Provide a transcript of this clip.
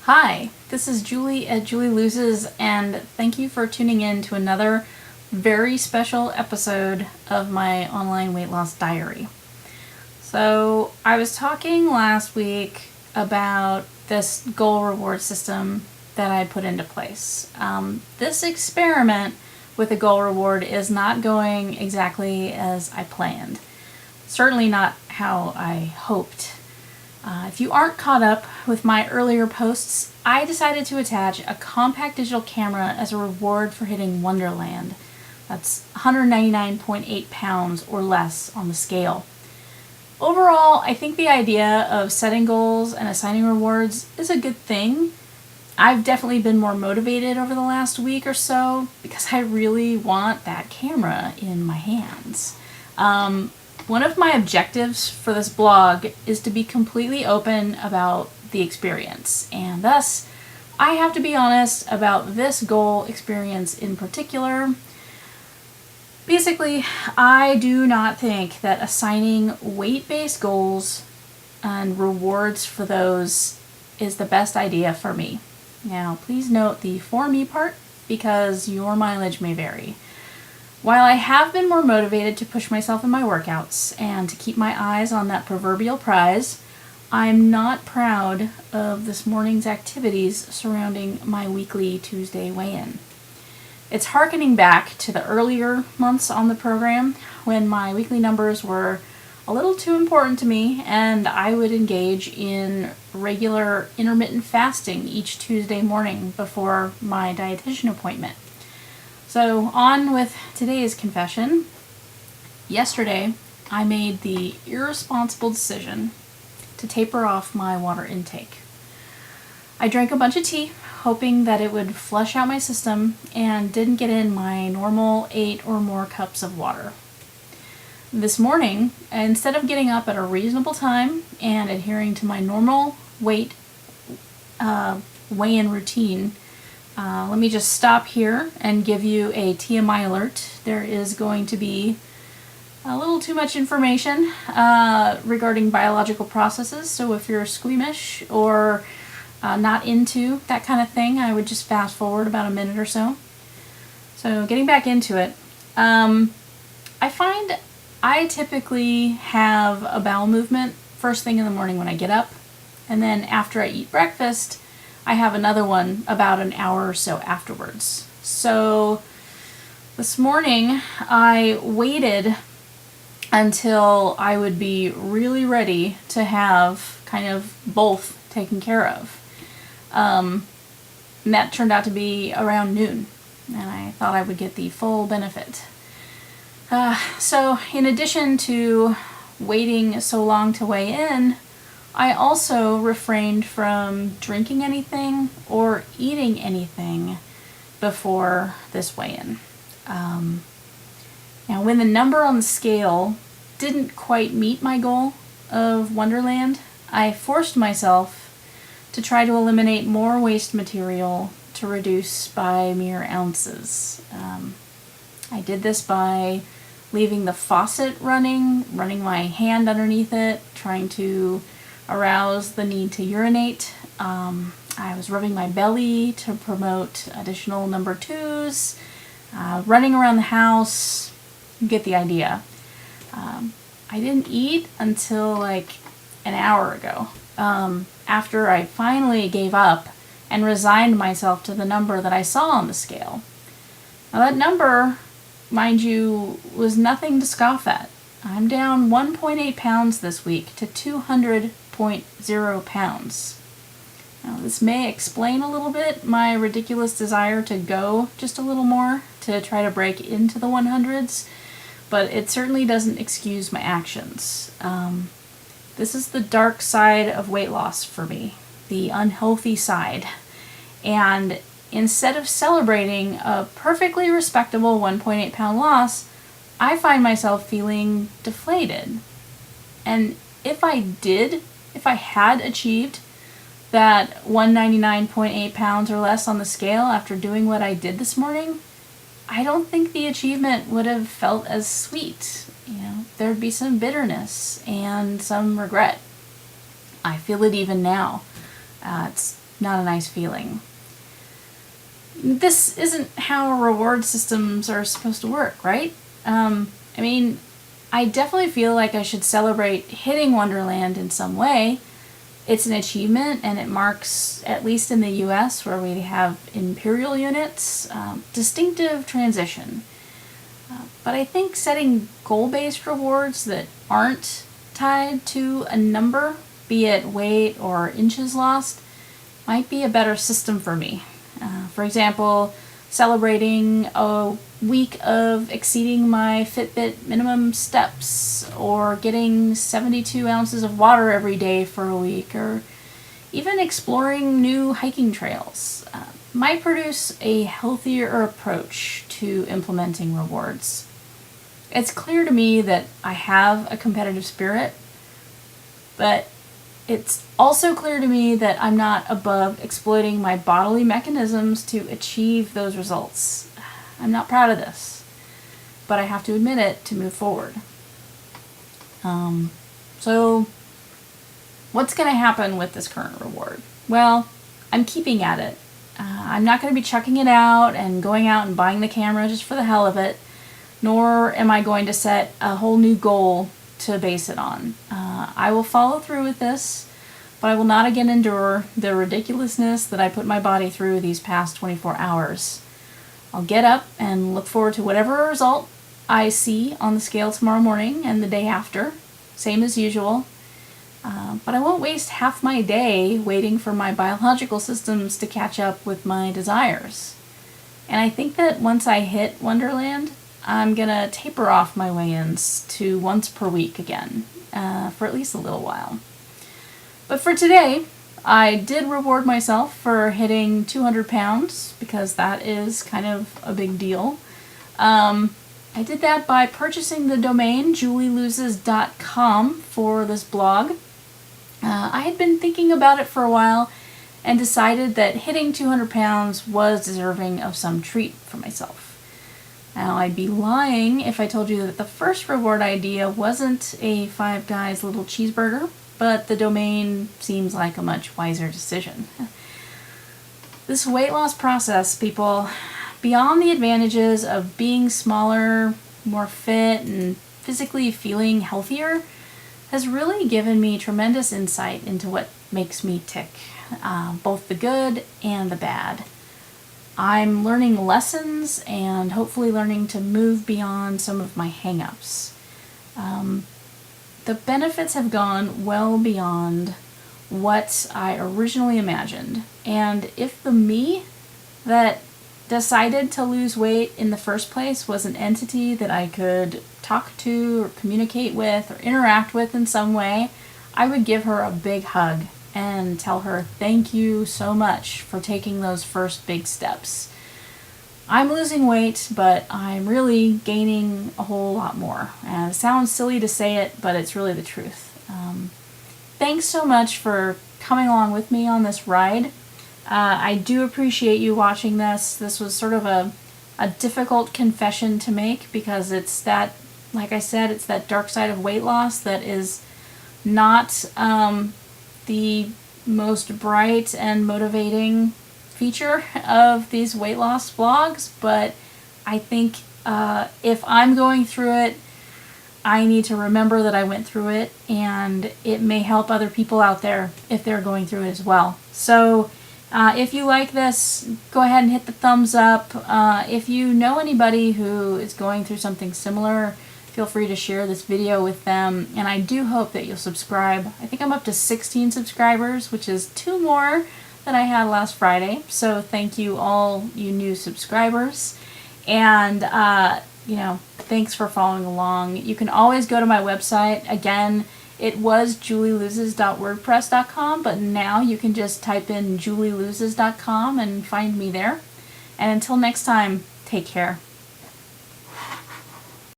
Hi, this is Julie at Julie Loses, and thank you for tuning in to another very special episode of my online weight loss diary. So, I was talking last week about this goal reward system that I put into place. This experiment with a goal reward is not going exactly as I planned. Certainly not how I hoped. If you aren't caught up with my earlier posts, I decided to attach a compact digital camera as a reward for hitting Wonderland. That's 199.8 pounds or less on the scale. Overall, I think the idea of setting goals and assigning rewards is a good thing. I've definitely been more motivated over the last week or so because I really want that camera in my hands. One of my objectives for this blog is to be completely open about the experience, and thus I have to be honest about this goal experience in particular. Basically, I do not think that assigning weight-based goals and rewards for those is the best idea for me. Now, please note the for me part because your mileage may vary. While I have been more motivated to push myself in my workouts and to keep my eyes on that proverbial prize, I'm not proud of this morning's activities surrounding my weekly Tuesday weigh-in. It's hearkening back to the earlier months on the program when my weekly numbers were a little too important to me and I would engage in regular intermittent fasting each Tuesday morning before my dietitian appointment. So on with today's confession. Yesterday, I made the irresponsible decision to taper off my water intake. I drank a bunch of tea, hoping that it would flush out my system, and didn't get in my normal 8 or more cups of water. This morning, instead of getting up at a reasonable time and adhering to my normal weigh-in routine, let me just stop here and give you a TMI alert. There is going to be a little too much information regarding biological processes, so if you're squeamish or not into that kind of thing, I would just fast forward about a minute or so. So getting back into it, I find I typically have a bowel movement first thing in the morning when I get up, and then after I eat breakfast, I have another one about an hour or so afterwards. So this morning I waited until I would be really ready to have kind of both taken care of. And that turned out to be around noon, and I thought I would get the full benefit. So in addition to waiting so long to weigh in, I also refrained from drinking anything or eating anything before this weigh-in. Now, when the number on the scale didn't quite meet my goal of Wonderland, I forced myself to try to eliminate more waste material to reduce by mere ounces. I did this by leaving the faucet running my hand underneath it, trying to arouse the need to urinate. I was rubbing my belly to promote additional number 2s, running around the house. You get the idea. I didn't eat until like an hour ago, after I finally gave up and resigned myself to the number that I saw on the scale. Now that number, mind you, was nothing to scoff at. I'm down 1.8 pounds this week to 200.0 pounds. Now, this may explain a little bit my ridiculous desire to go just a little more to try to break into the 100s, but it certainly doesn't excuse my actions. This is the dark side of weight loss for me, the unhealthy side. And instead of celebrating a perfectly respectable 1.8 pound loss, I find myself feeling deflated. And if I had achieved that 199.8 pounds or less on the scale after doing what I did this morning, I don't think the achievement would have felt as sweet. There'd be some bitterness and some regret. I feel it even now. It's not a nice feeling. This isn't how reward systems are supposed to work, right? I definitely feel like I should celebrate hitting Wonderland in some way. It's an achievement, and it marks, at least in the US where we have imperial units, distinctive transition. But I think setting goal-based rewards that aren't tied to a number, be it weight or inches lost, might be a better system for me. For example, celebrating a week of exceeding my Fitbit minimum steps, or getting 72 ounces of water every day for a week, or even exploring new hiking trails, might produce a healthier approach to implementing rewards. It's clear to me that I have a competitive spirit, but it's also clear to me that I'm not above exploiting my bodily mechanisms to achieve those results. I'm not proud of this, but I have to admit it to move forward. So what's going to happen with this current reward? Well, I'm keeping at it. I'm not going to be chucking it out and going out and buying the camera just for the hell of it, nor am I going to set a whole new goal to base it on. I will follow through with this, but I will not again endure the ridiculousness that I put my body through these past 24 hours. I'll get up and look forward to whatever result I see on the scale tomorrow morning and the day after, same as usual. But I won't waste half my day waiting for my biological systems to catch up with my desires. And I think that once I hit Wonderland, I'm gonna taper off my weigh-ins to once per week again, for at least a little while. But for today, I did reward myself for hitting 200 pounds, because that is kind of a big deal. I did that by purchasing the domain julieloses.com for this blog. I had been thinking about it for a while and decided that hitting 200 pounds was deserving of some treat for myself. Now, I'd be lying if I told you that the first reward idea wasn't a Five Guys little cheeseburger, but the domain seems like a much wiser decision. This weight loss process, people, beyond the advantages of being smaller, more fit, and physically feeling healthier, has really given me tremendous insight into what makes me tick, both the good and the bad. I'm learning lessons and hopefully learning to move beyond some of my hang-ups. The benefits have gone well beyond what I originally imagined. And if the me that decided to lose weight in the first place was an entity that I could talk to or communicate with or interact with in some way, I would give her a big hug and tell her thank you so much for taking those first big steps. I'm losing weight, but I'm really gaining a whole lot more. And it sounds silly to say it, but it's really the truth. Thanks so much for coming along with me on this ride. I do appreciate you watching this. This was sort of a difficult confession to make, because it's that, like I said, it's that dark side of weight loss that is not the most bright and motivating feature of these weight loss vlogs, but I think if I'm going through it, I need to remember that I went through it, and it may help other people out there if they're going through it as well. So if you like this, go ahead and hit the thumbs up. If you know anybody who is going through something similar, feel free to share this video with them, and I do hope that you'll subscribe. I think I'm up to 16 subscribers, which is 2 more than I had last Friday, so thank you all you new subscribers, and thanks for following along. You can always go to my website. Again, it was julieloses.wordpress.com, but now you can just type in julieloses.com and find me there. And until next time, take care.